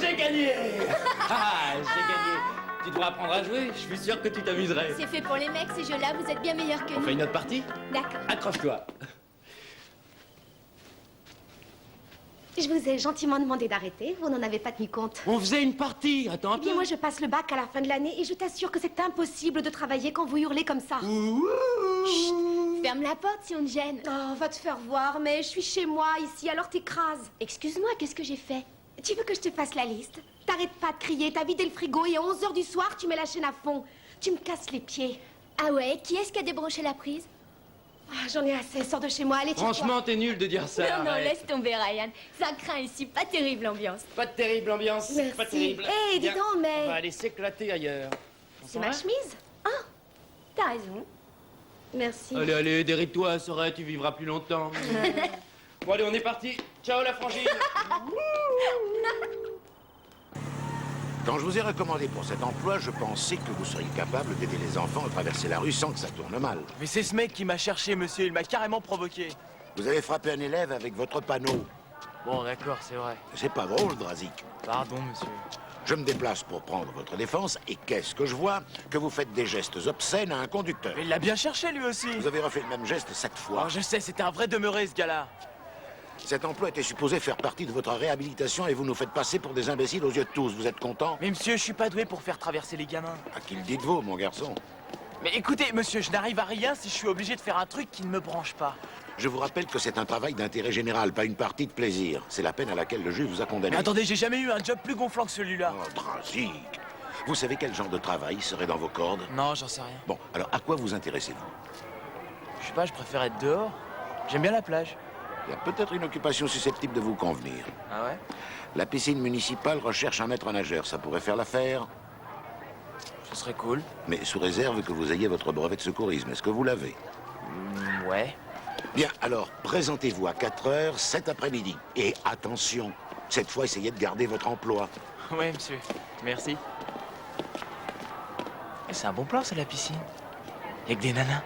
J'ai gagné. Ah, j'ai gagné. Tu devras apprendre à jouer, je suis sûr que tu t'amuserais. C'est fait pour les mecs, ces jeux-là, vous êtes bien meilleurs que On nous. fait une autre partie? D'accord. Accroche-toi. Je vous ai gentiment demandé d'arrêter, vous n'en avez pas tenu compte. On faisait une partie, attends un Eh bien, peu. moi, je passe le bac à la fin de l'année et je t'assure que c'est impossible de travailler quand vous hurlez comme ça. Ferme la porte si on te gêne. Oh, va te faire voir, mais je suis chez moi, ici, alors t'écrases. Excuse-moi, qu'est-ce que j'ai fait? Tu veux que je te fasse la liste? T'arrêtes pas de crier, t'as vidé le frigo et à 11h du soir, tu mets la chaîne à fond. Tu me casses les pieds. Ah ouais, qui est-ce qui a débranché la prise? Ah, j'en ai assez, sors de chez moi, allez, tire-toi. Franchement, t'es nul de dire ça. Non, non, arrête. laisse tomber, Ryan. Ça craint ici, pas terrible l'ambiance. Pas de terrible ambiance. Merci. Pas terrible. Hé, dis Viens, donc, mais- On va aller s'éclater ailleurs. On C'est s'en ma va chemise? Ah, t'as raison. Merci. Allez, allez, déride-toi, Soraya, tu vivras plus longtemps. Bon, allez, on est parti. Ciao, la frangine. Quand je vous ai recommandé pour cet emploi, je pensais que vous seriez capable d'aider les enfants à traverser la rue sans que ça tourne mal. Mais c'est ce mec qui m'a cherché, monsieur. Il m'a carrément provoqué. Vous avez frappé un élève avec votre panneau. Bon, d'accord, c'est vrai. C'est pas drôle, Drazik. Pardon, monsieur. Je me déplace pour prendre votre défense et qu'est-ce que je vois? Que vous faites des gestes obscènes à un conducteur. Mais il l'a bien cherché, lui aussi. Vous avez refait le même geste 7 fois. Oh, je sais, c'était un vrai demeuré, ce gars-là. Cet emploi était supposé faire partie de votre réhabilitation et vous nous faites passer pour des imbéciles aux yeux de tous. Vous êtes content? Mais monsieur, je suis pas doué pour faire traverser les gamins. À qui le dites-vous, mon garçon? Mais écoutez, monsieur, je n'arrive à rien si je suis obligé de faire un truc qui ne me branche pas. Je vous rappelle que c'est un travail d'intérêt général, pas une partie de plaisir. C'est la peine à laquelle le juge vous a condamné. Mais attendez, j'ai jamais eu un job plus gonflant que celui-là. Oh, Drazik. Vous savez quel genre de travail serait dans vos cordes? Non, j'en sais rien. Bon, alors à quoi vous intéressez-vous? Je sais pas, je préfère être dehors. J'aime bien la plage. Il y a peut-être une occupation susceptible de vous convenir. Ah ouais? La piscine municipale recherche un maître nageur. Ça pourrait faire l'affaire, Ce serait cool. mais sous réserve que vous ayez votre brevet de secourisme. Est-ce que vous l'avez? Ouais. Bien, alors, présentez-vous à 4 heures cet après-midi. Et attention, cette fois, essayez de garder votre emploi. Ouais, monsieur. Merci. Eh, c'est un bon plan, ça, la piscine. Avec des nanas.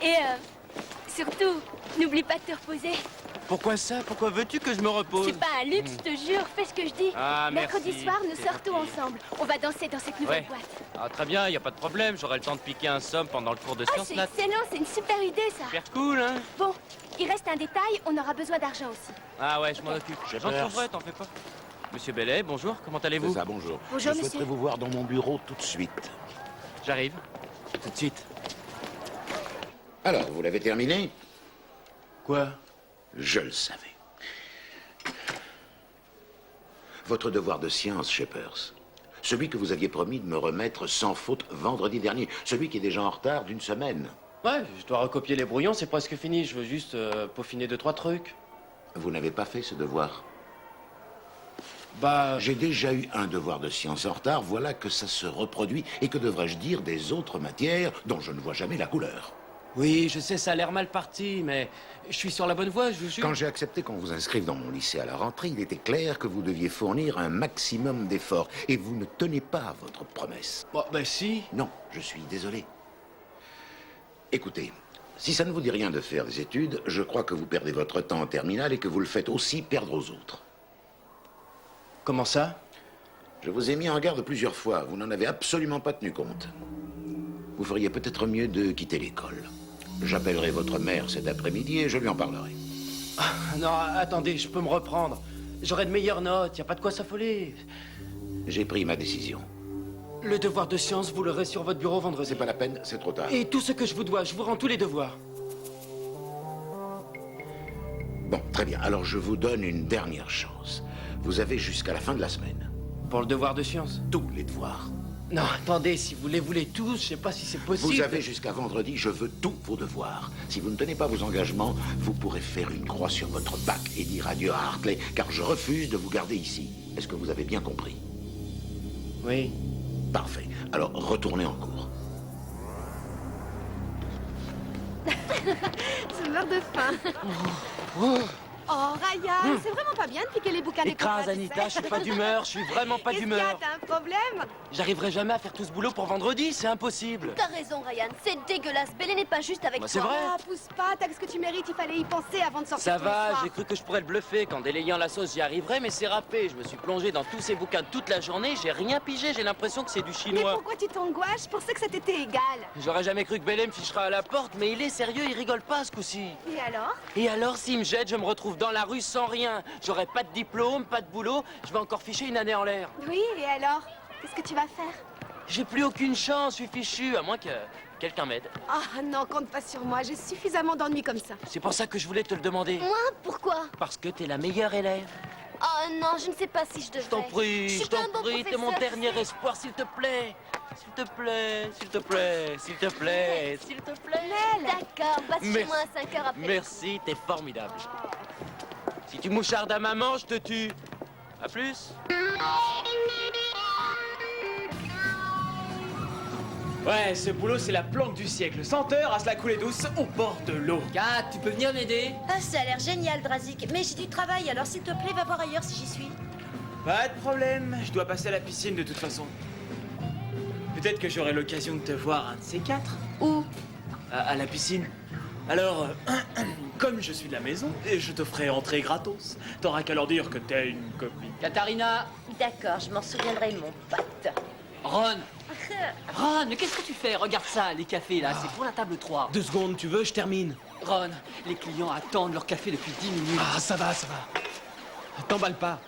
Et surtout, n'oublie pas de te reposer. Pourquoi ça? Pourquoi veux-tu que je me repose? C'est pas un luxe, je te jure, fais ce que je dis. Ah, Mercredi merci. soir, nous C'est sortons gentil. ensemble. On va danser dans cette nouvelle Ouais. boîte. Ah, très bien, y a pas de problème. J'aurai le temps de piquer un somme pendant le cours de Ah, sciences c'est nat. excellent, c'est une super idée, ça. Super cool, hein? Bon, il reste un détail, on aura besoin d'argent aussi. Ah ouais, je m'en occupe. J'ai J'en peur. trouverai, t'en fais pas. Monsieur Bellet, bonjour, comment allez-vous? C'est ça, bonjour. Bonjour, Je monsieur. souhaiterais vous voir dans mon bureau tout de suite. J'arrive. Tout de suite. Alors, vous l'avez terminé? Quoi? Je le savais. Votre devoir de science, Shepers. Celui que vous aviez promis de me remettre sans faute vendredi dernier. Celui qui est déjà en retard d'une semaine. Ouais, je dois recopier les brouillons, c'est presque fini. Je veux juste peaufiner 2-3 trucs. Vous n'avez pas fait ce devoir. Bah, J'ai déjà eu un devoir de science en retard, voilà que ça se reproduit. Et que devrais-je dire des autres matières dont je ne vois jamais la couleur? oui, je sais, ça a l'air mal parti, mais je suis sur la bonne voie, je vous jure. Quand j'ai accepté qu'on vous inscrive dans mon lycée à la rentrée, il était clair que vous deviez fournir un maximum d'efforts. Et vous ne tenez pas à votre promesse. Bon, bah si. Non, je suis désolé. Écoutez, si ça ne vous dit rien de faire des études, je crois que vous perdez votre temps en terminale et que vous le faites aussi perdre aux autres. Comment ça? Je vous ai mis en garde plusieurs fois, vous n'en avez absolument pas tenu compte. Vous feriez peut-être mieux de quitter l'école. J'appellerai votre mère cet après-midi et je lui en parlerai. Non, attendez, je peux me reprendre. J'aurai de meilleures notes, y a pas de quoi s'affoler. J'ai pris ma décision. Le devoir de science, vous l'aurez sur votre bureau vendredi. C'est pas la peine, c'est trop tard. Et tout ce que je vous dois, je vous rends tous les devoirs. Bon, très bien, alors je vous donne une dernière chance. Vous avez jusqu'à la fin de la semaine. Pour le devoir de science? Tous les devoirs. Non, attendez, si vous les voulez tous, je sais pas si c'est possible. Vous avez jusqu'à vendredi, je veux tous vos devoirs. Si vous ne tenez pas vos engagements, vous pourrez faire une croix sur votre bac et dire adieu à Hartley, car je refuse de vous garder ici. Est-ce que vous avez bien compris? Oui. Parfait. Alors, retournez en cours. Je meurs de faim. Oh, Ryan, c'est vraiment pas bien de piquer les bouquins des Écrase, copains, tu Anita, je sais. suis pas d'humeur, je suis vraiment pas Qu'est-ce qu'il y a, d'humeur. t'as un problème? J'arriverai jamais à faire tout ce boulot pour vendredi, c'est impossible. T'as raison, Ryan. C'est dégueulasse. Belle n'est pas juste avec Bah, toi. c'est vrai. Ah, pousse pas, t'as que ce que tu mérites, il fallait y penser avant de sortir Ça tous les va, soirs. j'ai cru que je pourrais le bluffer. Qu'en délayant la sauce, j'y arriverais, mais c'est râpé. Je me suis plongé dans tous ces bouquins toute la journée, j'ai rien pigé, j'ai l'impression que c'est du Mais chinois. pourquoi tu t'angoisses? Je pensais que ça t'était égal. J'aurais jamais cru que Bellem fichera à la porte, mais il est sérieux, il rigole pas ce coup-ci. Et alors? Et alors, s'il me jette, je me retrouve dans la rue sans rien. J'aurai pas de diplôme, pas de boulot, je vais encore ficher une année en l'air. Oui, et alors? Qu'est-ce que tu vas faire? J'ai plus aucune chance, je suis fichu, à moins que quelqu'un m'aide. Ah non, compte pas sur moi, j'ai suffisamment d'ennuis comme ça. C'est pour ça que je voulais te le demander. Moi, pourquoi? Parce que t'es la meilleure élève. Oh non, je ne sais pas si je devrais. Je t'en prie, suis je pas t'en un bon prie, t'es mon professeur, dernier tu sais. espoir, s'il te plaît. S'il te plaît, s'il te plaît, s'il te plaît, s'il te plaît. D'accord, passe chez Merci. moi à 5 heures après. Merci, t'es formidable. Si tu mouchardes à maman, je te tue. À plus. Ouais, ce boulot, c'est la planque du siècle. Senteur à se la couler douce au bord de l'eau. Kat, tu peux venir m'aider? Ah, ça a l'air génial, Drazik. Mais j'ai du travail, alors s'il te plaît, va voir ailleurs si j'y suis. Pas de problème, je dois passer à la piscine de toute façon. Peut-être que j'aurai l'occasion de te voir un de ces quatre. Où? À la piscine. Alors, comme je suis de la maison, je te ferai entrer gratos. T'auras qu'à leur dire que t'es une copine. Katharina! D'accord, je m'en souviendrai, mon pote. Ron! Ron, mais qu'est-ce que tu fais? Regarde ça, les cafés là, c'est pour la table 3. 2 secondes, tu veux, je termine. Ron, les clients attendent leur café depuis 10 minutes. Ah, ça va, ça va. T'emballe pas.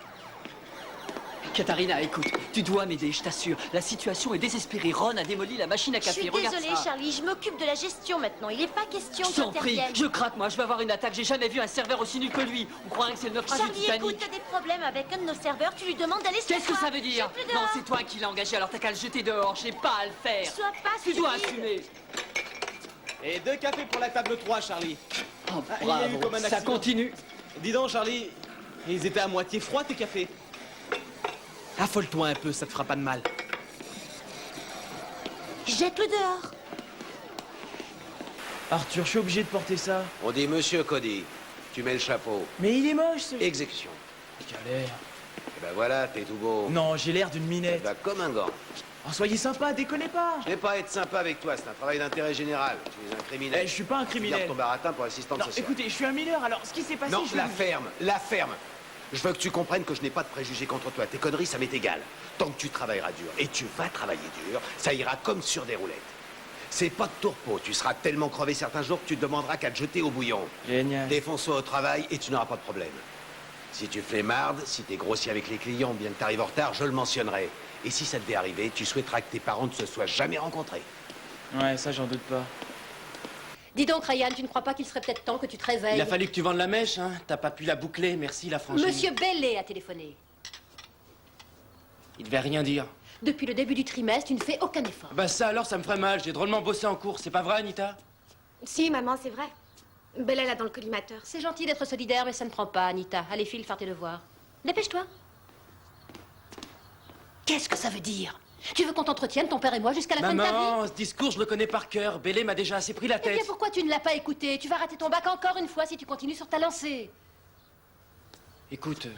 Katharina, écoute, tu dois m'aider, je t'assure. La situation est désespérée. Ron a démoli la machine à Je café. suis Regarde désolée, ça. Charlie, je m'occupe de la gestion maintenant. Il est pas question Je que t'en prie, t'interviennes. je craque moi, je vais avoir une attaque. J'ai jamais vu un serveur aussi nul que lui. On croirait que c'est le naufrage du Charlie, Titanic. écoute, t'as des problèmes avec un de nos serveurs, tu lui demandes d'aller se Qu'est-ce que faire. ça veut dire? Je suis plus Non, dehors. c'est toi qui l'as engagé, alors t'as qu'à le jeter dehors. J'ai pas à le faire. Sois pas Tu dois stupide. assumer. Et 2 cafés pour la table 3, Charlie. Oh, il y a eu bravo, comme un ça accident. continue. Dis donc, Charlie, ils étaient à moitié froids, tes cafés. Affole-toi un peu, ça te fera pas de mal. Jette-le dehors. Arthur, je suis obligé de porter ça. On dit Monsieur Cody, tu mets le chapeau. Mais il est moche, ce... Exécution. Galère. Et ben voilà, t'es tout beau. Non, j'ai l'air d'une Eh minette. ben, comme un gant. Oh, soyez sympa, déconnez pas. Je n'ai pas à être sympa avec toi, c'est un travail d'intérêt général. Tu es un criminel. Eh, je suis pas un Tu criminel. gardes ton baratin pour assistante Non, sociale. écoutez, je suis un mineur, alors ce qui s'est passé... Non, je la vous- ferme, la ferme. Je veux que tu comprennes que je n'ai pas de préjugés contre toi. Tes conneries, ça m'est égal. Tant que tu travailleras dur, et tu vas travailler dur, ça ira comme sur des roulettes. C'est pas de tourpeau. Tu seras tellement crevé certains jours que tu te demanderas qu'à te jeter au bouillon. Génial. Défonce-toi au travail et tu n'auras pas de problème. Si tu flemmardes, si t'es grossier avec les clients, bien que t'arrives en retard, je le mentionnerai. Et si ça devait arriver, tu souhaiteras que tes parents ne se soient jamais rencontrés. Ouais, ça, j'en doute pas. Dis donc, Ryan, tu ne crois pas qu'il serait peut-être temps que tu te réveilles? Il a fallu que tu vendes la mèche, hein. T'as pas pu la boucler, merci la franchise. Monsieur Bellet a téléphoné. Il devait rien dire. Depuis le début du trimestre, tu ne fais aucun effort. Bah ça alors, ça me ferait mal. J'ai drôlement bossé en cours. C'est pas vrai, Anita? Si, maman, c'est vrai. Bella, là, dans le collimateur. C'est gentil d'être solidaire, mais ça ne prend pas, Anita. Allez, file, faire tes devoirs. Dépêche-toi. Qu'est-ce que ça veut dire? Tu veux qu'on t'entretienne, ton père et moi, jusqu'à la fin de ta vie? Maman, ce discours, je le connais par cœur. Bélé m'a déjà assez pris la Eh tête. bien, pourquoi tu ne l'as pas écouté? Tu vas rater ton bac encore une fois si tu continues sur ta lancée. Écoute,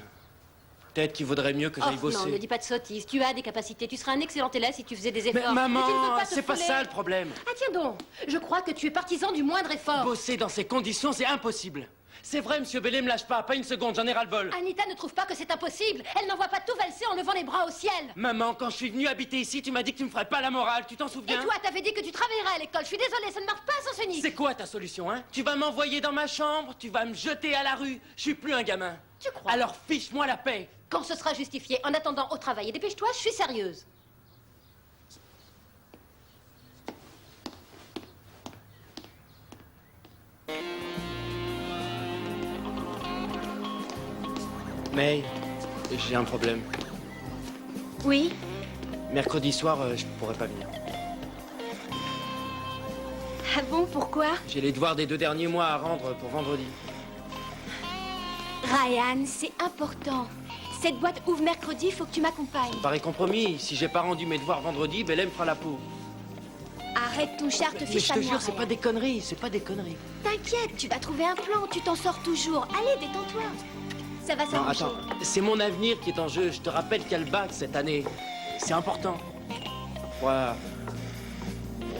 peut-être qu'il vaudrait mieux que Oh j'aille bosser. non, ne dis pas de sottises. Tu as des capacités. Tu serais un excellent élève si tu faisais des efforts. Mais tu ne veux maman, pas te c'est pas fouler. ça le problème. Ah tiens donc, je crois que tu es partisan du moindre effort. Bosser dans ces conditions, c'est impossible. C'est vrai, monsieur Bélé me lâche pas une seconde, j'en ai ras-le-bol. Anita ne trouve pas que c'est impossible. Elle n'en voit pas tout valser en levant les bras au ciel. Maman, quand je suis venu habiter ici, tu m'as dit que tu me ferais pas la morale, tu t'en Et souviens? toi, t'avais dit que tu travaillerais à l'école. Je suis désolée, ça ne marche pas sans ce nid. C'est quoi ta solution, hein? Tu vas m'envoyer dans ma chambre, tu vas me jeter à la rue. Je suis plus un gamin. Tu crois? Alors fiche-moi la paix. Quand ce sera justifié, en attendant au travail. Et dépêche-toi, je suis sérieuse. Mais j'ai un problème. Oui? Mercredi soir, je pourrais pas venir. Ah bon, pourquoi? J'ai les devoirs des 2 derniers mois à rendre pour vendredi. Ryan, c'est important. Cette boîte ouvre mercredi, il faut que tu m'accompagnes. Pareil compromis, si j'ai pas rendu mes devoirs vendredi, Bélé me fera la peau. Ah, Arrête ton char, te Mais fiche je pas te de moi, jure, c'est Ryan. pas des conneries, c'est pas des conneries. T'inquiète, tu vas trouver un plan, tu t'en sors toujours. Allez, détends-toi. Ça va Non, s'arranger. attends, c'est mon avenir qui est en jeu. Je te rappelle qu'il y a le bac cette année. C'est important. On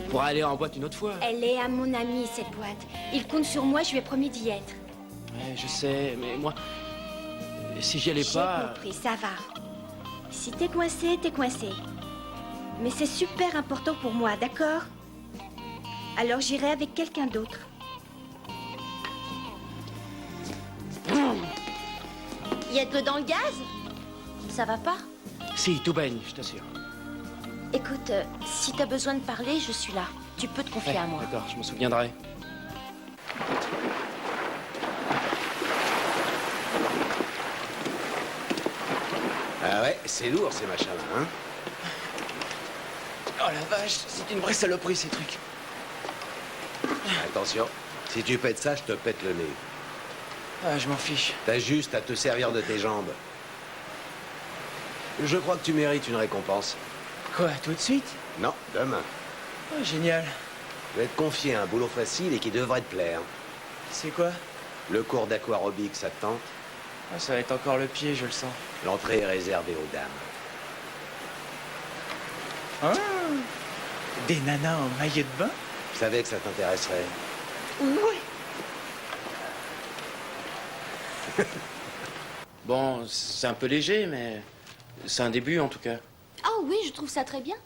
pourra aller en boîte une autre fois. Elle est à mon ami, cette boîte. Il compte sur moi, je lui ai promis d'y être. Ouais, je sais, mais moi, si j'y allais J'ai pas... compris, ça va. Si t'es coincé, t'es coincé. Mais c'est super important pour moi, d'accord? Alors j'irai avec quelqu'un d'autre. Il y a de l'eau dans le gaz? Ça va pas? Si, tout baigne, je t'assure. Écoute, si t'as besoin de parler, je suis là. Tu peux te confier à moi. D'accord, je m'en souviendrai. Ah ouais, c'est lourd ces machins-là, hein? Oh la vache, c'est une vraie saloperie ces trucs. Attention, si tu pètes ça, je te pète le nez. Ah, je m'en fiche. T'as juste à te servir de tes jambes. Je crois que tu mérites une récompense. Quoi, tout de suite? Non, demain. Oh, génial. Je vais te confier un boulot facile et qui devrait te plaire. C'est quoi? Le cours d'aquarobic, ça te tente? Ah, ça va être encore le pied, je le sens. L'entrée est réservée aux dames. Ah, des nanas en maillot de bain? Je savais que ça t'intéresserait. Bon, c'est un peu léger, mais c'est un début en tout cas. Oh oui, je trouve ça très bien.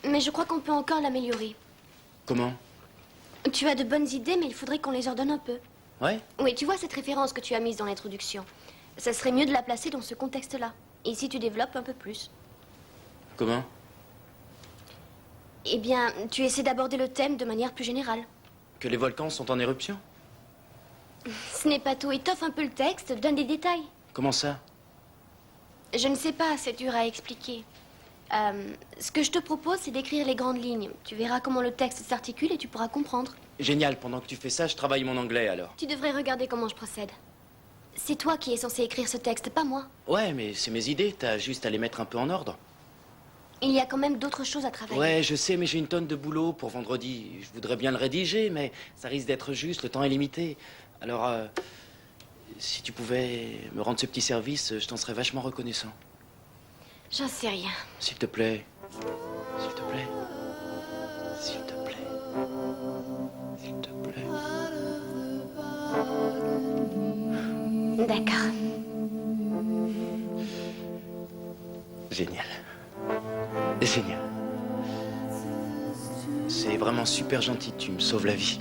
Mais je crois qu'on peut encore l'améliorer. Comment? Tu as de bonnes idées, mais il faudrait qu'on les ordonne un peu. Ouais? Oui, tu vois cette référence que tu as mise dans l'introduction. Ça serait mieux de la placer dans ce contexte-là. Et si tu développes un peu plus. Comment? Eh bien, tu essaies d'aborder le thème de manière plus générale. Que les volcans sont en éruption? Ce n'est pas tout. Étoffe un peu le texte, donne des détails. Comment ça? Je ne sais pas, c'est dur à expliquer. Ce que je te propose, c'est d'écrire les grandes lignes. Tu verras comment le texte s'articule et tu pourras comprendre. Génial, pendant que tu fais ça, je travaille mon anglais alors. Tu devrais regarder comment je procède. C'est toi qui es censé écrire ce texte, pas moi. Ouais, mais c'est mes idées, t'as juste à les mettre un peu en ordre. Il y a quand même d'autres choses à travailler. Ouais, je sais, mais j'ai une tonne de boulot pour vendredi. Je voudrais bien le rédiger, mais ça risque d'être juste, le temps est limité. Alors, si tu pouvais me rendre ce petit service, je t'en serais vachement reconnaissant. J'en sais rien. S'il te plaît. S'il te plaît. S'il te plaît. S'il te plaît. D'accord. Génial. Génial. C'est vraiment super gentil, tu me sauves la vie.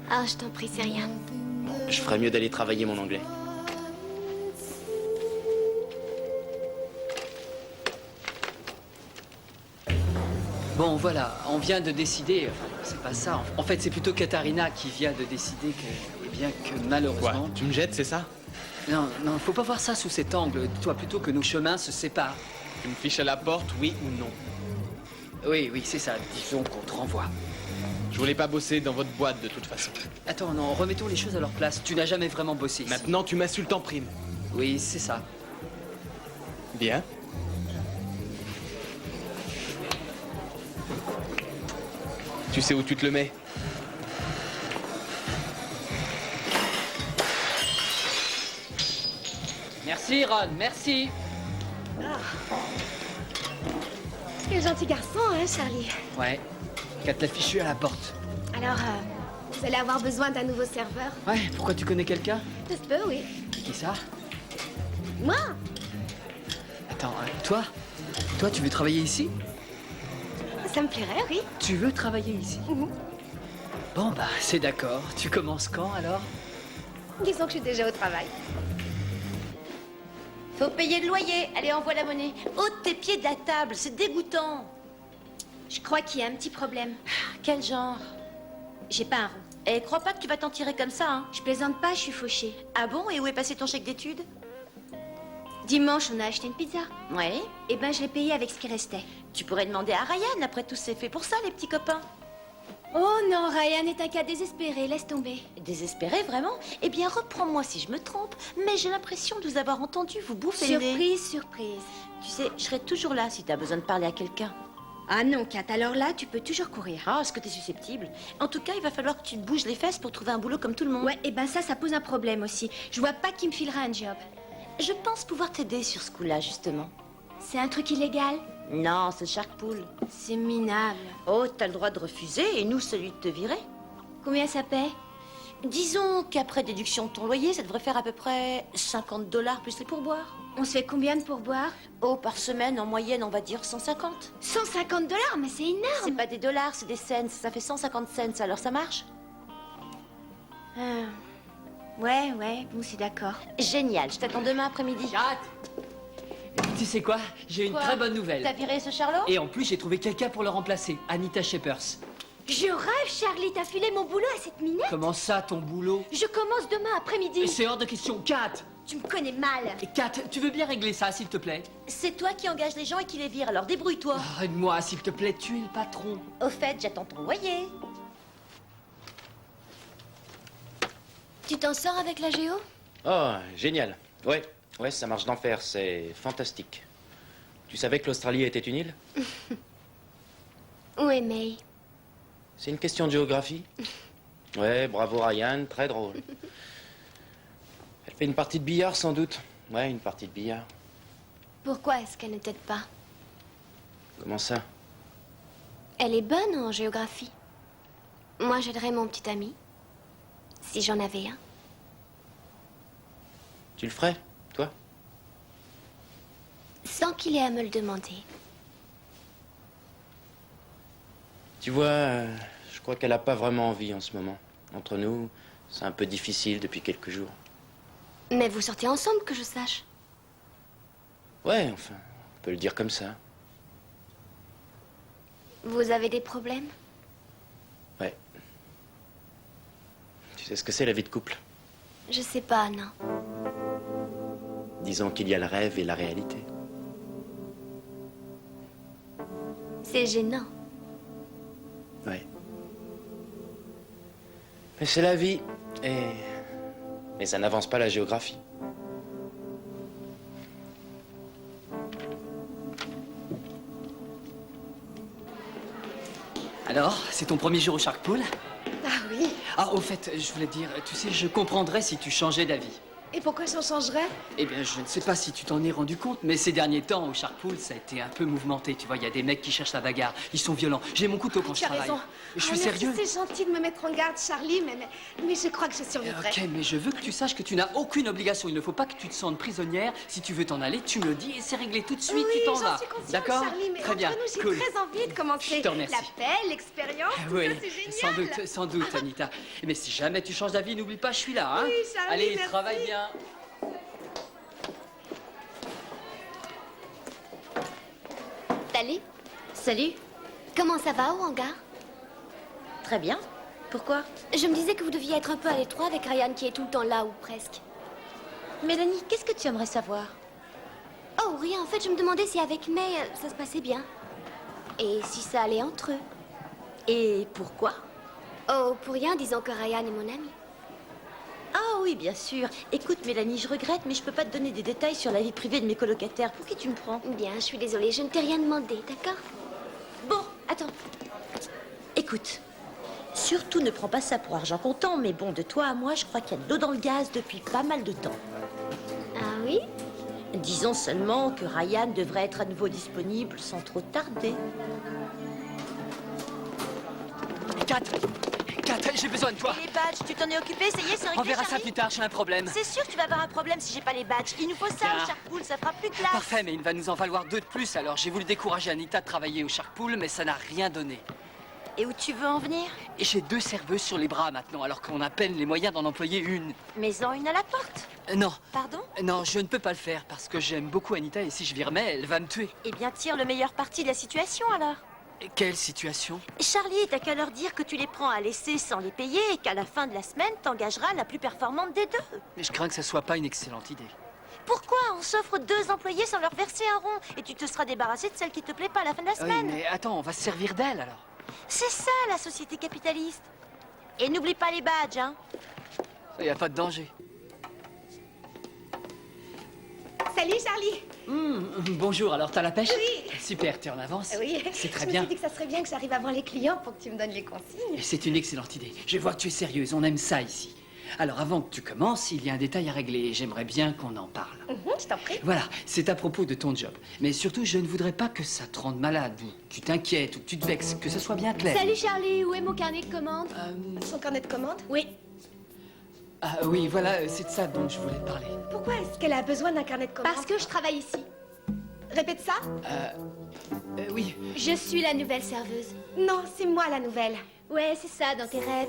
Ah, je t'en prie, c'est rien. Bon, je ferais mieux d'aller travailler mon anglais. Bon, voilà, on vient de décider, enfin, c'est pas ça. En fait, c'est plutôt Katharina qui vient de décider que, eh bien, que malheureusement... Quoi? Tu me jettes, c'est ça? Non, non, faut pas voir ça sous cet angle. Dis-toi plutôt que nos chemins se séparent. Tu me fiches à la porte, oui ou non? Oui, oui, c'est ça. Disons qu'on te renvoie. Je voulais pas bosser dans votre boîte de toute façon. Attends, non, remettons les choses à leur place. Tu n'as jamais vraiment bossé ici. Maintenant, tu m'insultes en prime. Oui, c'est ça. Bien. Tu sais où tu te le mets? Merci, Ron, merci. Quel gentil garçon, hein, Charlie? Ouais, Kat l'a fichu à la porte. Alors, vous allez avoir besoin d'un nouveau serveur? Ouais, pourquoi tu connais quelqu'un? Ça se peut, oui. Qui ça? Moi? Attends, toi? Toi, tu veux travailler ici? Ça me plairait, oui. Tu veux travailler ici? Bon, bah, c'est d'accord. Tu commences quand, alors? Disons que je suis déjà au travail. Faut payer le loyer. Allez, envoie la monnaie. Ôte tes pieds de la table, c'est dégoûtant. Je crois qu'il y a un petit problème. Quel genre? J'ai pas un rond. Et crois pas que tu vas t'en tirer comme ça, hein. Je plaisante pas, je suis fauchée. Ah bon? Et où est passé ton chèque d'études? Dimanche, on a acheté une pizza. Ouais. Eh ben, je l'ai payée avec ce qui restait. Tu pourrais demander à Ryan, après tout, c'est fait pour ça, les petits copains. Oh non, Ryan est un cas désespéré, laisse tomber. Désespéré, vraiment? Eh bien, reprends-moi si je me trompe, mais j'ai l'impression de vous avoir entendu vous bouffer le nez. Surprise, surprise. Tu sais, je serai toujours là si t'as besoin de parler à quelqu'un. Ah non, Kat, alors là, tu peux toujours courir. Ah, est-ce que t'es susceptible? En tout cas, il va falloir que tu te bouges les fesses pour trouver un boulot comme tout le monde. Ouais, et ben ça pose un problème aussi. Je vois pas qui me filera un job. Je pense pouvoir t'aider sur ce coup-là, justement. C'est un truc illégal? Non, c'est Shark Pool. C'est minable. Oh, t'as le droit de refuser, et nous, celui de te virer. Combien ça paie? Disons qu'après déduction de ton loyer, ça devrait faire à peu près $50 plus les pourboires. On se fait combien de pourboires? Oh, par semaine, en moyenne, on va dire 150. 150 $, mais c'est énorme. C'est pas des dollars, c'est des cents. Ça fait 150 cents, alors ça marche? Ah. Ouais, bon, c'est d'accord. Génial, je t'attends demain après-midi. Kat! Tu sais quoi? J'ai une Quoi? très bonne nouvelle. T'as viré ce Charlot? Et en plus, j'ai trouvé quelqu'un pour le remplacer, Anita Shepers. Je rêve, Charlie, t'as filé mon boulot à cette minette. Comment ça, ton boulot? Je commence demain après-midi. C'est hors de question, Kat! Tu me connais mal. Et Kat, tu veux bien régler ça, s'il te plaît? C'est toi qui engages les gens et qui les vire, alors débrouille-toi. Arrête-moi, s'il te plaît, tu es le patron. Au fait, j'attends ton loyer. Tu t'en sors avec la géo? Oh, génial. Ouais, ça marche d'enfer, c'est fantastique. Tu savais que l'Australie était une île? Où est May? C'est une question de géographie. Ouais, bravo Ryan, très drôle. Elle fait une partie de billard sans doute. Ouais, une partie de billard. Pourquoi est-ce qu'elle ne t'aide pas? Comment ça? Elle est bonne en géographie. Moi, j'aiderais mon petit ami. Si j'en avais un. Tu le ferais, toi? Sans qu'il ait à me le demander. Tu vois, je crois qu'elle a pas vraiment envie en ce moment. Entre nous, c'est un peu difficile depuis quelques jours. Mais vous sortez ensemble, que je sache. Ouais, enfin, on peut le dire comme ça. Vous avez des problèmes? Ouais. Tu sais ce que c'est la vie de couple? Je sais pas, non. Disons qu'il y a le rêve et la réalité. C'est gênant. Ouais. Mais c'est la vie. Mais ça n'avance pas la géographie. Alors, c'est ton premier jour au Shark Pool? Ah oui. Ah, au fait, je voulais te dire, tu sais, je comprendrais si tu changeais d'avis. Et pourquoi ça changerait? Eh bien, je ne sais pas si tu t'en es rendu compte, mais ces derniers temps, au Shark Pool, ça a été un peu mouvementé. Tu vois, il y a des mecs qui cherchent la bagarre. Ils sont violents. J'ai mon couteau quand je Tu as travaille. raison. Je suis merci, sérieux. C'est gentil de me mettre en garde, Charlie, mais je crois que je survivrai. Ok, mais je veux que tu saches que tu n'as aucune obligation. Il ne faut pas que tu te sentes prisonnière. Si tu veux t'en aller, tu me le dis et c'est réglé tout de suite. Oui, tu t'en j'en vas. suis consciente, D'accord? Charlie, mais Très bien. entre nous, j'ai Cool. très envie de commencer. Je te remercie. La paix, l'expérience, tout Oui, ça, c'est génial. sans doute, Anita. Mais si jamais tu changes d'avis, n'oublie pas, je suis là, hein? Oui, Charlie, Allez, merci. travaille bien. Salut. Salut. Comment ça va au hangar? Très bien. Pourquoi? Je me disais que vous deviez être un peu à l'étroit avec Ryan qui est tout le temps là ou presque. Mélanie, qu'est-ce que tu aimerais savoir? Oh, rien. En fait, je me demandais si avec May, ça se passait bien. Et si ça allait entre eux. Et pourquoi? Oh, pour rien, disons que Ryan est mon ami. Ah oui, bien sûr. Écoute, Mélanie, je regrette, mais je peux pas te donner des détails sur la vie privée de mes colocataires. Pour qui tu me prends? Bien, je suis désolée, je ne t'ai rien demandé, d'accord? Bon, attends. Écoute, surtout ne prends pas ça pour argent comptant, mais bon, de toi à moi, je crois qu'il y a de l'eau dans le gaz depuis pas mal de temps. Ah oui? Disons seulement que Ryan devrait être à nouveau disponible sans trop tarder. Kat, j'ai besoin de toi. Et les badges, tu t'en es occupé, ça y est, c'est réglé, On verra ça Charlie? plus tard, j'ai un problème. C'est sûr que tu vas avoir un problème si j'ai pas les badges. Il nous faut ça Tiens. au Shark Pool, ça fera plus de place. Parfait, mais il va nous en falloir 2 de plus. Alors j'ai voulu décourager Anita de travailler au Shark Pool, mais ça n'a rien donné. Et où tu veux en venir? Et j'ai 2 serveuses sur les bras maintenant, alors qu'on a à peine les moyens d'en employer une. Mets-en une à la porte. Non, Pardon? non, je ne peux pas le faire parce que j'aime beaucoup Anita et si je virmais, elle va me tuer. Eh bien, tire le meilleur parti de la situation alors. Et quelle situation? Charlie, t'as qu'à leur dire que tu les prends à l'essai sans les payer et qu'à la fin de la semaine, t'engageras la plus performante des deux. Mais je crains que ça soit pas une excellente idée. Pourquoi? On s'offre 2 employés sans leur verser un rond et tu te seras débarrassé de celle qui te plaît pas à la fin de la Oui, semaine. mais attends, on va se servir d'elle alors. C'est ça la société capitaliste. Et n'oublie pas les badges, hein. Ça y a pas de danger. Salut, Charlie. Bonjour, alors t'as la pêche? Oui. Super, t'es en avance. Oui. C'est très Je bien. me suis dit que ça serait bien que j'arrive avant les clients pour que tu me donnes les consignes. Et c'est une excellente idée. Je vois que tu es sérieuse, on aime ça ici. Alors avant que tu commences, il y a un détail à régler et j'aimerais bien qu'on en parle. Je t'en prie. Voilà, c'est à propos de ton job. Mais surtout, je ne voudrais pas que ça te rende malade, ou que tu t'inquiètes, ou que tu te vexes, que ce soit bien clair. Salut, Charlie. Où est mon carnet de commande? Son carnet de commande? Oui. Ah oui, voilà, c'est de ça dont je voulais te parler. Pourquoi est-ce qu'elle a besoin d'un carnet de commande? Parce que je travaille ici. Répète ça. Oui. Je suis la nouvelle serveuse. Non, c'est moi la nouvelle. Ouais, c'est ça, dans tes rêves.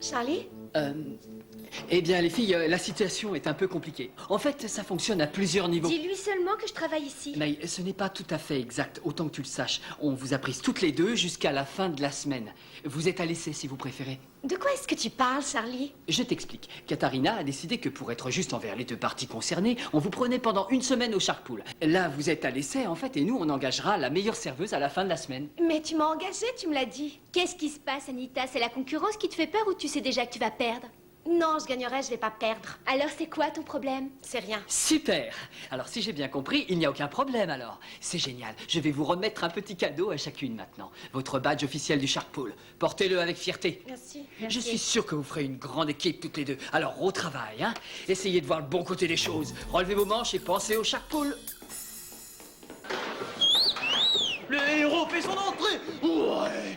Charlie? Eh bien, les filles, la situation est un peu compliquée. En fait, ça fonctionne à plusieurs niveaux. Dis-lui seulement que je travaille ici. Mais ce n'est pas tout à fait exact, autant que tu le saches. On vous a prises toutes les deux jusqu'à la fin de la semaine. Vous êtes à l'essai, si vous préférez. De quoi est-ce que tu parles, Charlie? Je t'explique. Katharina a décidé que pour être juste envers les deux parties concernées, on vous prenait pendant une semaine au Shark Pool. Là, vous êtes à l'essai, en fait, et nous, on engagera la meilleure serveuse à la fin de la semaine. Mais tu m'as engagée, tu me l'as dit. Qu'est-ce qui se passe, Anita? C'est la concurrence qui te fait peur ou tu sais déjà que tu vas perdre? Non, je gagnerai, je vais pas perdre. Alors c'est quoi ton problème? C'est rien. Super. Alors, si j'ai bien compris, il n'y a aucun problème, alors. C'est génial. Je vais vous remettre un petit cadeau à chacune maintenant. Votre badge officiel du Shark Pool. Portez-le avec fierté. Merci. Je suis sûr que vous ferez une grande équipe toutes les deux. Alors, au travail, hein. Essayez de voir le bon côté des choses. Relevez vos manches et pensez au Shark Pool. Le héros fait son entrée. Ouais.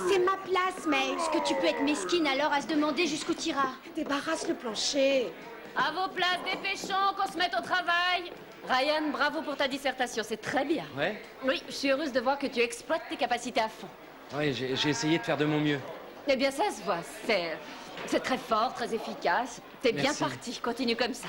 C'est ma place, mais Est-ce que tu peux être mesquine alors à se demander jusqu'où t'iras? débarrasse le plancher. À vos places, dépêchons, qu'on se mette au travail. Ryan, bravo pour ta dissertation, c'est très bien. Ouais? Oui, je suis heureuse de voir que tu exploites tes capacités à fond. Ouais, j'ai essayé de faire de mon mieux. Eh bien, ça se voit, c'est très fort, très efficace. T'es bien Merci. parti, continue comme ça.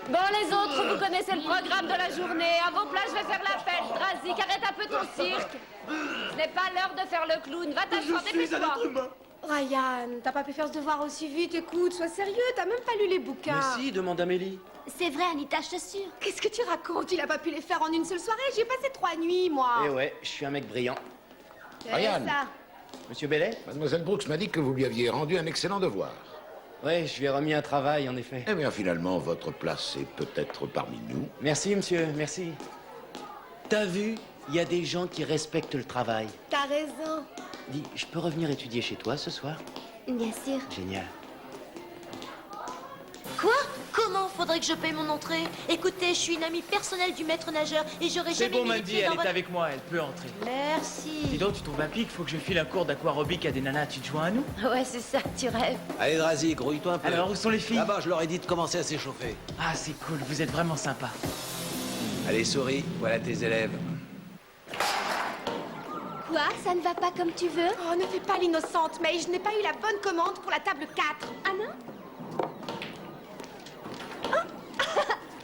Bon, les autres, vous connaissez le programme de la journée. À vos places, je vais faire l'appel. Drazik, arrête un peu ton cirque. Ce n'est pas l'heure de faire le clown. Va t'asseoir, dépêche-toi. Ryan, t'as pas pu faire ce devoir aussi vite, écoute, sois sérieux, t'as même pas lu les bouquins. Mais si, demande Amélie. C'est vrai, Anita, je t'assure. Qu'est-ce que tu racontes? Il a pas pu les faire en une seule soirée, j'y ai passé 3 nuits, moi. Eh ouais, je suis un mec brillant. C'est Ryan. ça. Monsieur Bellet? Mademoiselle Brooks m'a dit que vous lui aviez rendu un excellent devoir. Ouais, je lui ai remis un travail, en effet. Eh bien, finalement, votre place est peut-être parmi nous. Merci, monsieur, merci. T'as vu? Il y a des gens qui respectent le travail. T'as raison. Dis, je peux revenir étudier chez toi ce soir? Bien sûr. Génial. Quoi? Comment faudrait que je paye mon entrée? Écoutez, je suis une amie personnelle du maître nageur et j'aurais C'est jamais bon, mis les Mandy, pieds elle dans est votre... avec moi, elle peut entrer. Merci. Dis donc, tu trouves un pic, faut que je file un cours d'aquarobic à des nanas, tu te joins à nous? Ouais, c'est ça, tu rêves. Allez, Drazi, grouille-toi un peu. Alors, où sont les filles? Là-bas, je leur ai dit de commencer à s'échauffer. Ah, c'est cool, vous êtes vraiment sympa. Allez, souris, voilà tes élèves. Quoi? Ça ne va pas comme tu veux? Oh, ne fais pas l'innocente, mais je n'ai pas eu la bonne commande pour la table 4. Ah non?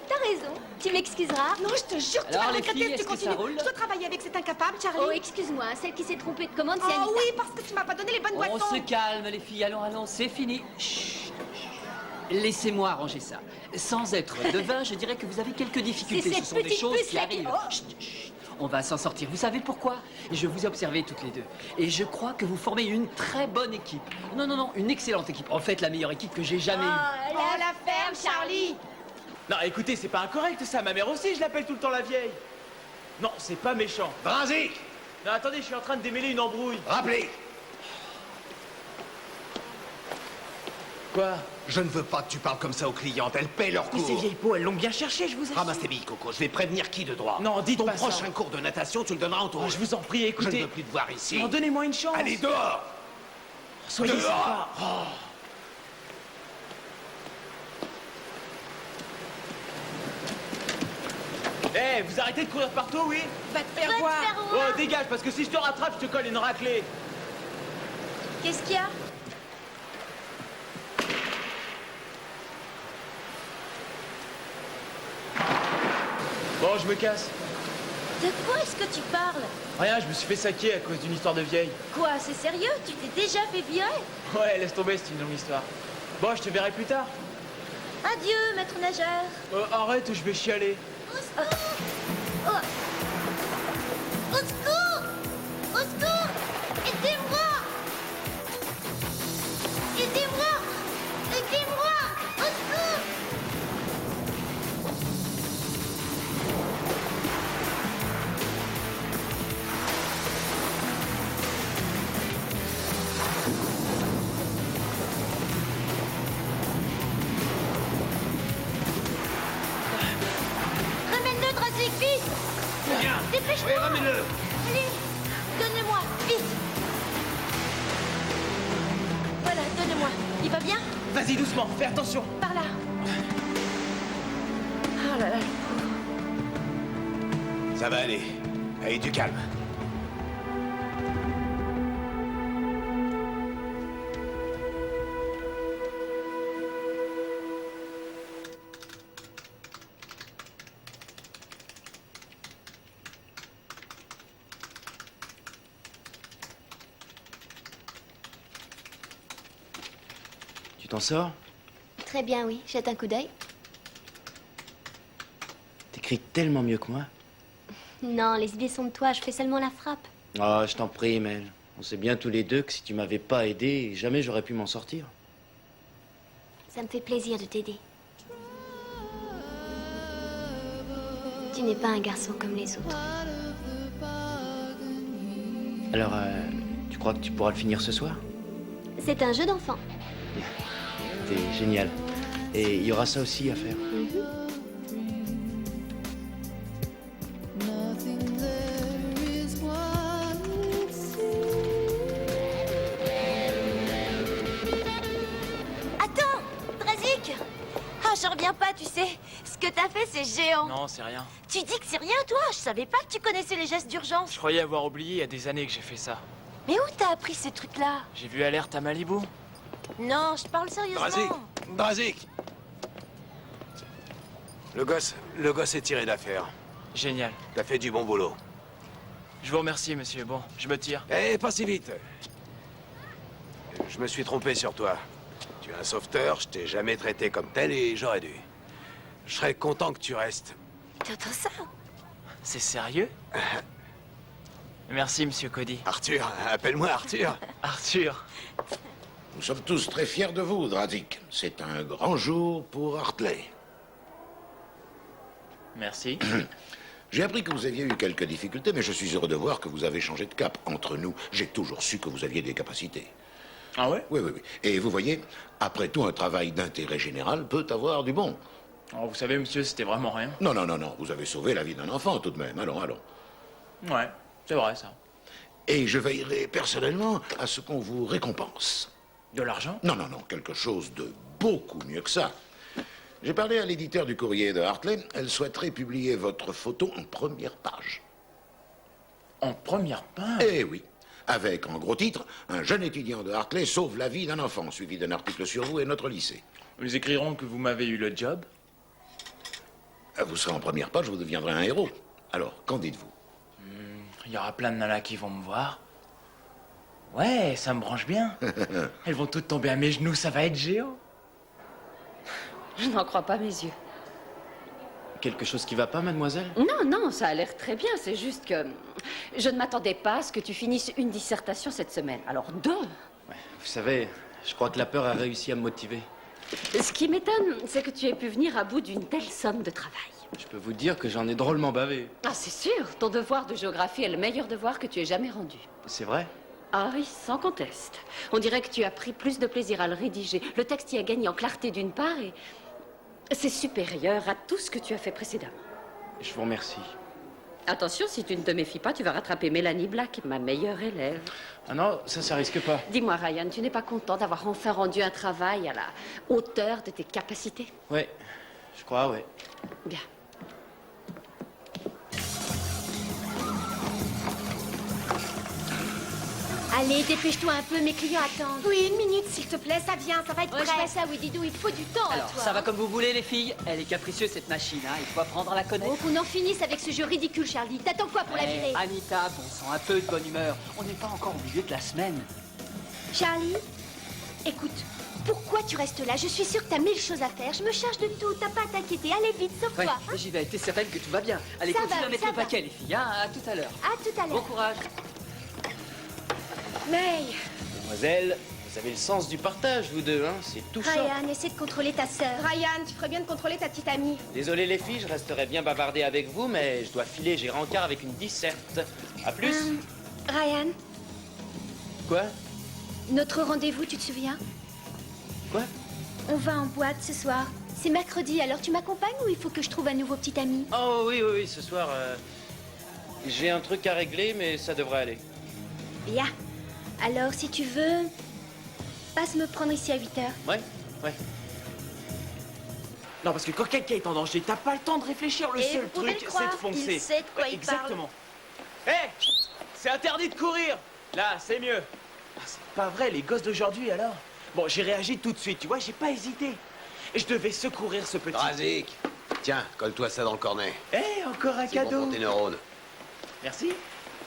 T'as raison. Tu m'excuseras. Non, je te jure, tu Alors, vas les regretter filles, si tu est-ce que ça continues. roule? Je dois travailler avec cet incapable, Charlie. Oh, excuse-moi, celle qui s'est trompée de commande, c'est Oh Anita. oui, parce que tu m'as pas donné les bonnes On boissons. se calme, les filles. Allons, allons, c'est fini. Chut. Laissez-moi arranger ça. Sans être devin, je dirais que vous avez quelques difficultés. C'est Ce cette sont des petite choses puce qui là arrivent. qui- oh. Chut, chut. On va s'en sortir. Vous savez pourquoi? Je vous ai observé toutes les deux. Et je crois que vous formez une très bonne équipe. Non, non, non, une excellente équipe. En fait, la meilleure équipe que j'ai jamais eue. Oh, la ferme, Charlie. Non, écoutez, c'est pas incorrect ça, ma mère aussi, je l'appelle tout le temps la vieille. Non, c'est pas méchant. Drazi, Non, attendez, je suis en train de démêler une embrouille. rappelez. Quoi? Je ne veux pas que tu parles comme ça aux clientes, elles paient leur Mais cours. ces vieilles peaux, elles l'ont bien cherché, je vous assure. Ramasse tes billes, Coco, je vais prévenir qui de droit. Non, dites Ton pas ça. prochain cours de natation, tu le donneras en tour. Oh, je vous en prie, Je ne écoutez. veux plus te voir ici. Non, donnez-moi une chance. Allez, dehors. Soyez dehors. sympa. Oh. Eh, vous arrêtez de courir partout, oui? Va te faire Va te voir. faire voir. Oh, dégage, parce que si je te rattrape, je te colle une raclée. Qu'est-ce qu'il y a? Bon, je me casse. De quoi est-ce que tu parles? Rien, je me suis fait saquer à cause d'une histoire de vieille. Quoi, c'est sérieux? Tu t'es déjà fait virer? Ouais, laisse tomber, c'est une longue histoire. Bon, je te verrai plus tard. Adieu, maître nageur. Arrête ou je vais chialer. Au secours! Au secours! Au secours! Aidez-moi! Aidez-moi! Aidez-moi! Au secours! Il va bien? Vas-y, doucement, fais attention. Par là. Oh là là. Ça va aller. Allez, du calme. Tu t'en sors? Très bien, oui. Jette un coup d'œil. T'écris tellement mieux que moi. Non, les idées sont de toi. Je fais seulement la frappe. Ah, je t'en prie, Mel. On sait bien tous les deux que si tu m'avais pas aidé, jamais j'aurais pu m'en sortir. Ça me fait plaisir de t'aider. Tu n'es pas un garçon comme les autres. Alors, tu crois que tu pourras le finir ce soir? C'est un jeu d'enfant. T'es génial. Et il y aura ça aussi à faire. Attends, Drazik. Ah, je reviens pas, tu sais. Ce que t'as fait, c'est géant. Non, c'est rien. Tu dis que c'est rien, toi? Je savais pas que tu connaissais les gestes d'urgence. Je croyais avoir oublié il y a des années que j'ai fait ça. Mais où t'as appris ces trucs-là? J'ai vu Alerte à Malibu. Non, je parle sérieusement. Drazik. Le gosse est tiré d'affaire. Génial. T'as fait du bon boulot. Je vous remercie, monsieur. Bon, je me tire. Eh, pas si vite. Je me suis trompé sur toi. Tu es un sauveteur, je t'ai jamais traité comme tel et j'aurais dû. Je serais content que tu restes. T'entends ça? C'est sérieux? Merci, monsieur Cody. Arthur, appelle-moi Arthur. Arthur. Nous sommes tous très fiers de vous, Drazik. C'est un grand jour pour Hartley. Merci. J'ai appris que vous aviez eu quelques difficultés, mais je suis heureux de voir que vous avez changé de cap. Entre nous, j'ai toujours su que vous aviez des capacités. Ah ouais? Oui, oui, oui. Et vous voyez, après tout, un travail d'intérêt général peut avoir du bon. Oh, vous savez, monsieur, c'était vraiment rien. Non, non, non, non. Vous avez sauvé la vie d'un enfant, tout de même. Allons, allons. Ouais, c'est vrai, ça. Et je veillerai personnellement à ce qu'on vous récompense. De l'argent? Non, non, non. Quelque chose de beaucoup mieux que ça. J'ai parlé à l'éditeur du courrier de Hartley. Elle souhaiterait publier votre photo en première page. En première page? Eh oui. Avec, en gros titre, un jeune étudiant de Hartley sauve la vie d'un enfant, suivi d'un article sur vous et notre lycée. Nous écrirons que vous m'avez eu le job. Vous serez en première page, vous deviendrez un héros. Alors, qu'en dites-vous? Il y aura plein de nanas qui vont me voir. Ouais, ça me branche bien. Elles vont toutes tomber à mes genoux, ça va être géant. Je n'en crois pas mes yeux. Quelque chose qui va pas, mademoiselle? Non, non, ça a l'air très bien. C'est juste que je ne m'attendais pas à ce que tu finisses une dissertation cette semaine. Alors deux. Ouais, vous savez, je crois que la peur a réussi à me motiver. Ce qui m'étonne, c'est que tu aies pu venir à bout d'une telle somme de travail. Je peux vous dire que j'en ai drôlement bavé. Ah, c'est sûr. Ton devoir de géographie est le meilleur devoir que tu aies jamais rendu. C'est vrai? Ah oui, sans conteste. On dirait que tu as pris plus de plaisir à le rédiger. Le texte y a gagné en clarté d'une part et c'est supérieur à tout ce que tu as fait précédemment. Je vous remercie. Attention, si tu ne te méfies pas, tu vas rattraper Mélanie Black, ma meilleure élève. Ah non, ça risque pas. Dis-moi, Ryan, tu n'es pas content d'avoir enfin rendu un travail à la hauteur de tes capacités? Ouais, je crois, ouais. Bien. Allez, dépêche-toi un peu, mes clients attendent. Oui, une minute, s'il te plaît, ça vient, ça va être Ouais, je prêt. fais ça, oui, Didou, il te faut du temps à Alors, toi. ça va comme vous voulez, les filles. Elle est capricieuse, cette machine, hein. Il faut apprendre à la connaître. Oh, qu'on en finisse avec ce jeu ridicule, Charlie. T'attends quoi pour la Eh, virer? Anita, bon sang, un peu de bonne humeur. On n'est pas encore au milieu de la semaine. Charlie, écoute, pourquoi tu restes là? Je suis sûre que t'as 1000 choses à faire. Je me charge de tout, t'as pas à t'inquiéter. Allez vite, Ouais, sauve-toi. hein. j'y vais. T'es certaine que tout va bien. Allez, Ça continuez va, à mettre ça le va. paquet, les filles, hein. À tout à l'heure. À tout à Bon l'heure. courage. May, Mademoiselle, vous avez le sens du partage, vous deux, hein. C'est touchant. Ryan, essaie de contrôler ta sœur. Ryan, tu ferais bien de contrôler ta petite amie. Désolé les filles, je resterai bien bavardé avec vous, mais je dois filer, j'ai rencard avec une disserte. À plus. Ryan, Quoi? notre rendez-vous, tu te souviens? Quoi? On va en boîte ce soir. C'est mercredi, alors tu m'accompagnes ou il faut que je trouve un nouveau petit ami? Oh oui, oui, oui, ce soir, j'ai un truc à régler, mais ça devrait aller. Bien. Alors, si tu veux, passe me prendre ici à 8 heures. Ouais, ouais. Non, parce que quand quelqu'un est en danger, t'as pas le temps de réfléchir. Le Et seul vous pouvez truc, le c'est de croire, foncer. il sait de quoi il parle. Exactement. Hé, c'est interdit de courir. Là, c'est mieux. Ah, c'est pas vrai, les gosses d'aujourd'hui, alors. Bon, j'ai réagi tout de suite, tu vois, j'ai pas hésité. Et je devais secourir ce petit... Drazik, tiens, colle-toi ça dans le cornet. Hé, encore un C'est bon cadeau. pour tes neurones. Merci.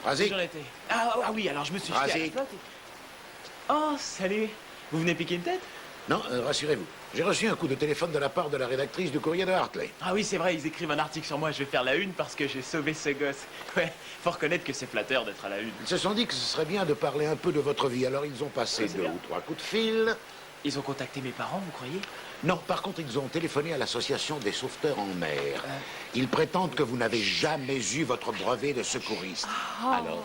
Drazik, J'en étais. Ah oui, alors je me suis jeté à la Drazik. flotte et- Oh, salut. Vous venez piquer une tête? Non, rassurez-vous. J'ai reçu un coup de téléphone de la part de la rédactrice du courrier de Hartley. Ah oui, c'est vrai, ils écrivent un article sur moi. Je vais faire la une parce que j'ai sauvé ce gosse. Ouais, faut reconnaître que c'est flatteur d'être à la une. Ils se sont dit que ce serait bien de parler un peu de votre vie, alors ils ont passé Ouais, c'est 2 bien. ou 3 coups de fil. Ils ont contacté mes parents, vous croyez? Non, par contre, ils ont téléphoné à l'association des sauveteurs en mer. Ils prétendent que vous n'avez jamais eu votre brevet de secouriste. Alors,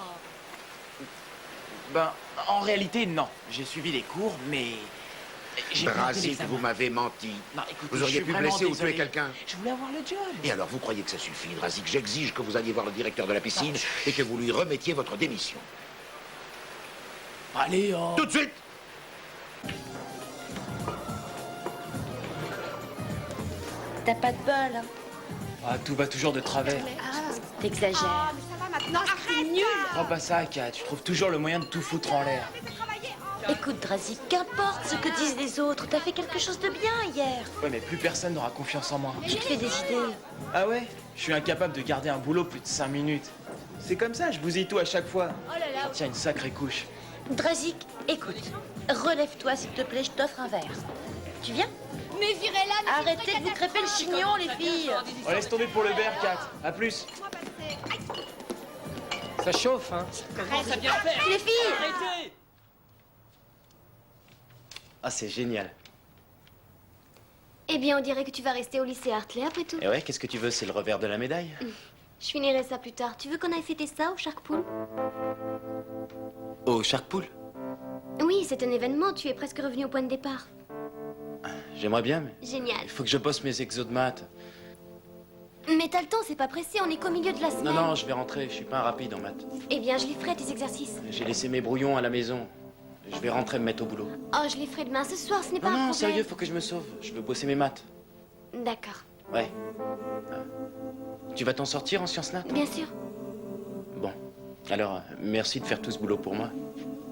Ben, en réalité, non. J'ai suivi les cours, mais... J'ai planté Drazik, l'examen. vous m'avez menti. Non, écoutez, Vous je auriez suis pu vraiment blesser ou désolé. tuer quelqu'un. Je voulais avoir le job. Et alors, vous croyez que ça suffit, Drazik? J'exige que vous alliez voir le directeur de la piscine et que vous lui remettiez votre démission. Allez, oh. Tout de suite! T'as pas de bol, hein. Ah, tout va toujours de travers. T'exagères. Ah, mais ça va maintenant, c'est nul. Prends pas ça, Kat. Tu trouves toujours le moyen de tout foutre en l'air. Écoute, Drazik, qu'importe ce que disent les autres, t'as fait quelque chose de bien hier. Ouais, mais plus personne n'aura confiance en moi. Tu te fais des idées. Ah ouais? Je suis incapable de garder un boulot plus de 5 minutes. C'est comme ça, je bousille tout à chaque fois. Oh là là. Tiens, une sacrée couche. Drazik, écoute, relève-toi s'il te plaît, je t'offre un verre. Tu viens? Mais virez-la. Arrêtez de vous crêper le chignon, les filles. On laisse tomber pour le verre, Kat. À plus. Ça chauffe, hein. Les filles! Arrêtez! Ah, c'est génial. Eh bien, on dirait que tu vas rester au lycée Hartley après tout. Et ouais, qu'est-ce que tu veux? C'est le revers de la médaille? Je finirai ça plus tard. Tu veux qu'on aille fêter ça au Shark Pool? Au Shark Pool? Oui, c'est un événement. Tu es presque revenu au point de départ. J'aimerais bien, mais Génial. il faut que je bosse mes exos de maths. Mais t'as le temps, c'est pas pressé. On est qu'au milieu de la semaine. Non, je vais rentrer. Je suis pas un rapide en maths. Eh bien, je les ferai, tes exercices. J'ai laissé mes brouillons à la maison. Je vais rentrer me mettre au boulot. Oh, je les ferai demain. Ce soir, ce n'est pas Non, un non, problème. sérieux, faut que je me sauve. Je veux bosser mes maths. D'accord. Ouais. Tu vas t'en sortir en sciences nat? Bien sûr. Bon. Alors, merci de faire tout ce boulot pour moi.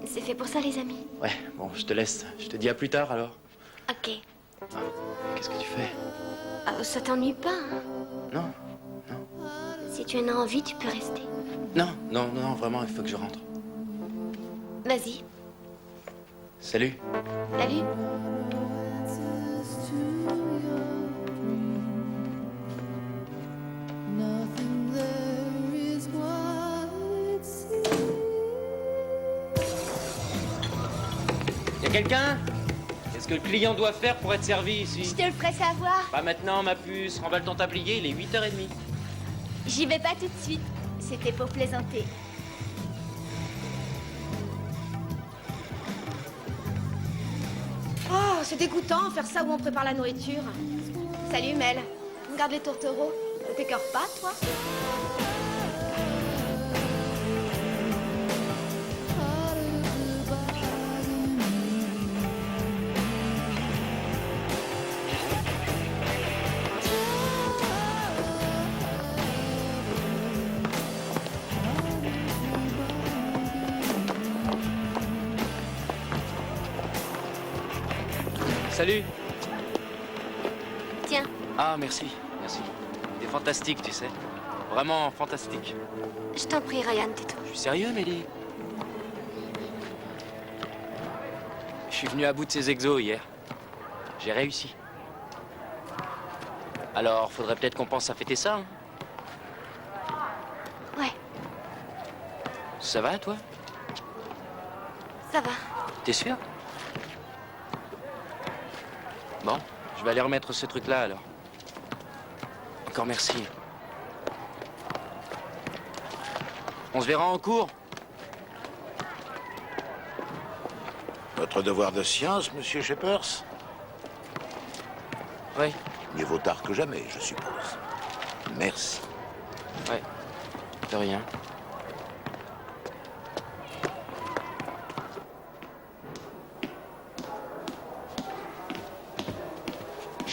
C'est fait pour ça, les amis. Ouais, bon, je te laisse. Je te dis à plus tard, alors. Ok. Qu'est-ce que tu fais? Oh, ça t'ennuie pas, hein? Non. Si tu en as envie, tu peux rester. Non, vraiment, il faut que je rentre. Vas-y. Salut. Salut. Y'a quelqu'un? Qu'est-ce que le client doit faire pour être servi ici? Je te le ferai savoir. Pas maintenant, ma puce. Remballe ton tablier, il est 8h30. J'y vais pas tout de suite. C'était pour plaisanter. Oh, c'est dégoûtant, faire ça où on prépare la nourriture. Salut, Mel. Regarde les tourtereaux. Ça t'écœure pas, toi? Salut. Tiens. Ah, merci. T'es fantastique, tu sais. Vraiment fantastique. Je t'en prie, Ryan, tais-toi. Je suis sérieux, Mélie. Je suis venu à bout de ces exos hier. J'ai réussi. Alors, faudrait peut-être qu'on pense à fêter ça, hein? Ouais, Ça va, toi? ça va. T'es sûr? Bon, je vais aller remettre ce truc-là, alors. Encore merci. On se verra en cours. Votre devoir de science, monsieur Shepers? Oui. Mieux vaut tard que jamais, je suppose. Merci. Ouais. De rien.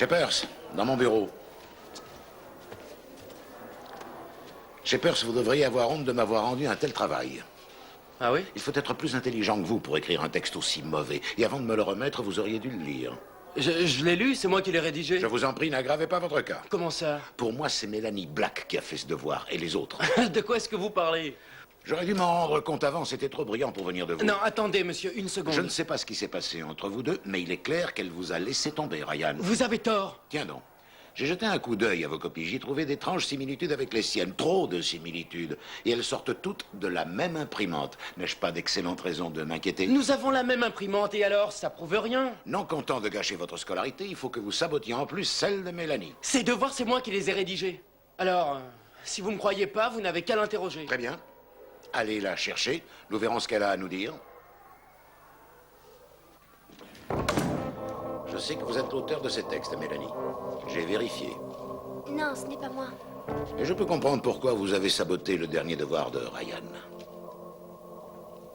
Shepers, dans mon bureau. Shepers, vous devriez avoir honte de m'avoir rendu un tel travail. Ah oui? Il faut être plus intelligent que vous pour écrire un texte aussi mauvais. Et avant de me le remettre, vous auriez dû le lire. Je l'ai lu, c'est moi qui l'ai rédigé. Je vous en prie, n'aggravez pas votre cas. Comment ça? Pour moi, c'est Mélanie Black qui a fait ce devoir, et les autres. De quoi est-ce que vous parlez? J'aurais dû m'en rendre compte avant, c'était trop brillant pour venir de vous. Non, attendez, monsieur, une seconde. Je ne sais pas ce qui s'est passé entre vous deux, mais il est clair qu'elle vous a laissé tomber, Ryan. Vous avez tort. Tiens donc. J'ai jeté un coup d'œil à vos copies. J'y trouvais d'étranges similitudes avec les siennes. Trop de similitudes. Et elles sortent toutes de la même imprimante. N'ai-je pas d'excellentes raisons de m'inquiéter? Nous avons la même imprimante, et alors, ça prouve rien. Non content de gâcher votre scolarité, il faut que vous sabotiez en plus celle de Mélanie. Ces devoirs, c'est moi qui les ai rédigés. Alors, si vous me croyez pas, vous n'avez qu'à l'interroger. Très bien. Allez la chercher. Nous verrons ce qu'elle a à nous dire. Je sais que vous êtes l'auteur de ces textes, Mélanie. J'ai vérifié. Non, ce n'est pas moi. Et je peux comprendre pourquoi vous avez saboté le dernier devoir de Ryan.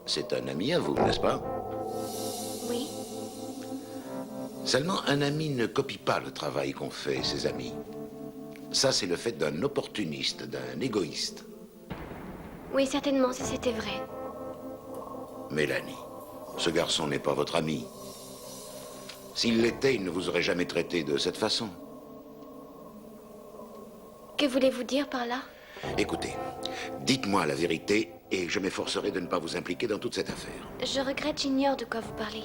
C'est un ami à vous, n'est-ce pas? Oui. Seulement, un ami ne copie pas le travail qu'ont fait ses amis. Ça, c'est le fait d'un opportuniste, d'un égoïste. Oui, certainement, si c'était vrai. Mélanie, ce garçon n'est pas votre ami. S'il l'était, il ne vous aurait jamais traité de cette façon. Que voulez-vous dire par là? Écoutez, dites-moi la vérité et je m'efforcerai de ne pas vous impliquer dans toute cette affaire. Je regrette, j'ignore de quoi vous parlez.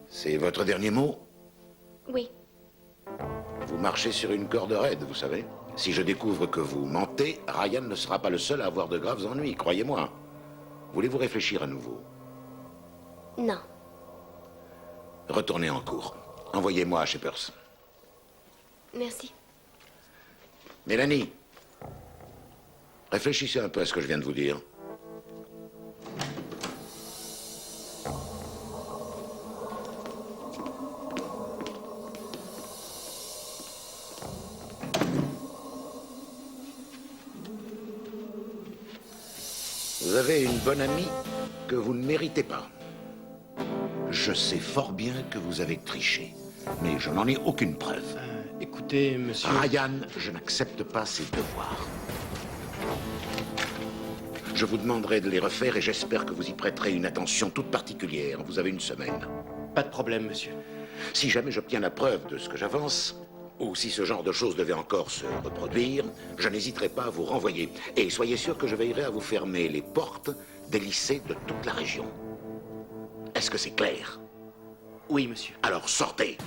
C'est votre dernier mot? Oui. Vous marchez sur une corde raide, vous savez. Si je découvre que vous mentez, Ryan ne sera pas le seul à avoir de graves ennuis, croyez-moi. Voulez-vous réfléchir à nouveau? Non. Retournez en cours. Envoyez-moi à Shepers. Merci. Mélanie, réfléchissez un peu à ce que je viens de vous dire. Vous avez une bonne amie que vous ne méritez pas. Je sais fort bien que vous avez triché, mais je n'en ai aucune preuve. Écoutez, monsieur... Ryan, je n'accepte pas ces devoirs. Je vous demanderai de les refaire et j'espère que vous y prêterez une attention toute particulière. Vous avez une semaine. Pas de problème, monsieur. Si jamais j'obtiens la preuve de ce que j'avance, ou si ce genre de choses devait encore se reproduire, je n'hésiterai pas à vous renvoyer. Et soyez sûr que je veillerai à vous fermer les portes des lycées de toute la région. Est-ce que c'est clair? Oui, monsieur. Alors sortez.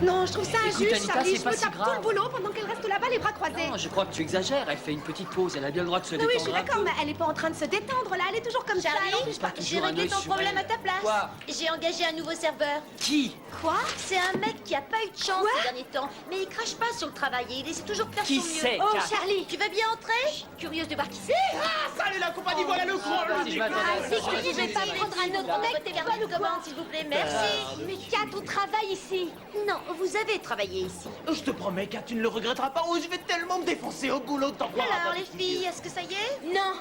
Non, je trouve ça Écoute, injuste, Anita, Charlie. c'est Je pas me si tape tout grave. le boulot pendant qu'elle reste là-bas, les bras croisés. Non, je crois que tu exagères. Elle fait une petite pause. Elle a bien le droit de se Oui, détendre je suis un d'accord, peu. mais elle est pas en train de se détendre, là. Elle est toujours comme Charlie, ça. En plus, pas j'ai toujours un réglé œil ton sur problème elle. à ta place. Quoi? J'ai engagé un nouveau serveur. Qui? Quoi? C'est un mec qui a pas eu de chance ces derniers temps, mais il crache pas sur le travail et il essaie toujours de faire Qui son mieux. c'est, Oh, Kat? Charlie, tu veux bien entrer? Curieuse de voir qui c'est. Salut la compagnie, voilà le gros, le si je m'attendais à C'est ça. curieux, je vais pas prendre un autre mec. Votre carnet de commande, s'il vous plaît, merci. Mais Kat, on travaille ici. Non, vous avez travaillé ici. Je te promets, Kat, tu ne le regretteras pas. Oh, je vais tellement me défoncer au boulot de t'en croire. Alors, les filles, est-ce que ça y est? Non,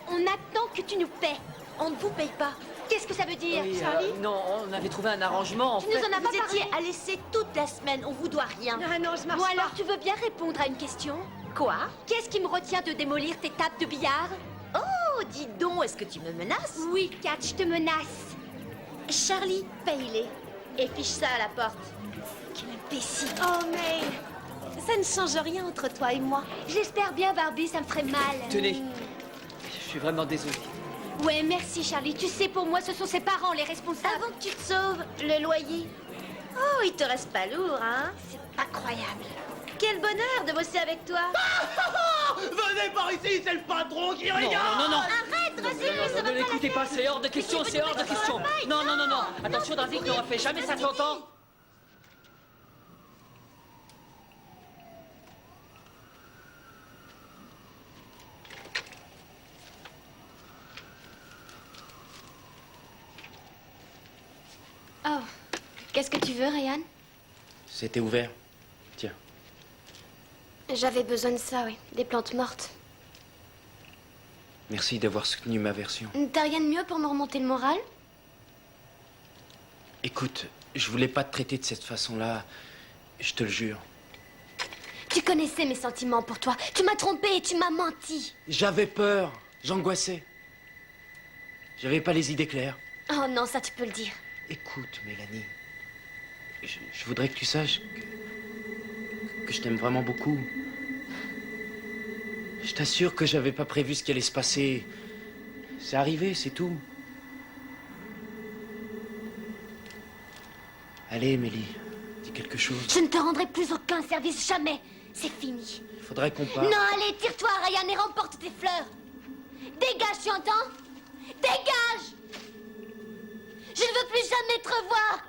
on attend que tu nous paies. On ne vous paye pas. Qu'est-ce que ça veut dire, Oui, Charlie? non, on avait trouvé un arrangement. En Tu fait. nous en as pas Vous parlé. étiez à laisser toute la semaine, on vous doit rien. Ah non, je marche Bon, pas. alors, tu veux bien répondre à une question? Quoi? Qu'est-ce qui me retient de démolir tes tables de billard? Oh, dis donc, est-ce que tu me menaces? Oui, Kat, je te menace. Charlie, paye-les. Et fiche ça à la porte. Quel imbécile. Oh, mais ça ne change rien entre toi et moi. J'espère bien, Barbie, ça me ferait mal. Tenez, je suis vraiment désolé. Ouais, merci, Charlie. Tu sais, pour moi, ce sont ses parents les responsables. Avant que tu te sauves, le loyer. Oh, il te reste pas lourd, hein? C'est incroyable. Quel bonheur de bosser avec toi. Venez par ici, c'est le patron qui Non, regarde. non, non. Arrête, Drazik, ça Ne va pas l'écoutez la pas, tête. c'est hors de question, c'est hors de question. Non, non, non, non. Attention, Drazik ne refait jamais ça, tu entends? Oh, qu'est-ce que tu veux, Ryan? C'était ouvert. Tiens. J'avais besoin de ça, oui. Des plantes mortes. Merci d'avoir soutenu ma version. T'as rien de mieux pour me remonter le moral? Écoute, je voulais pas te traiter de cette façon-là. Je te le jure. Tu connaissais mes sentiments pour toi. Tu m'as trompé et tu m'as menti. J'avais peur. J'angoissais. J'avais pas les idées claires. Oh non, ça tu peux le dire. Écoute, Mélanie. Je voudrais que tu saches que je t'aime vraiment beaucoup. Je t'assure que j'avais pas prévu ce qui allait se passer. C'est arrivé, c'est tout. Allez, Mélie, dis quelque chose. Je ne te rendrai plus aucun service, jamais. C'est fini. Il faudrait qu'on parte. Non, allez, tire-toi, Ryan, et remporte tes fleurs. Dégage, tu entends? Dégage! Je ne veux plus jamais te revoir.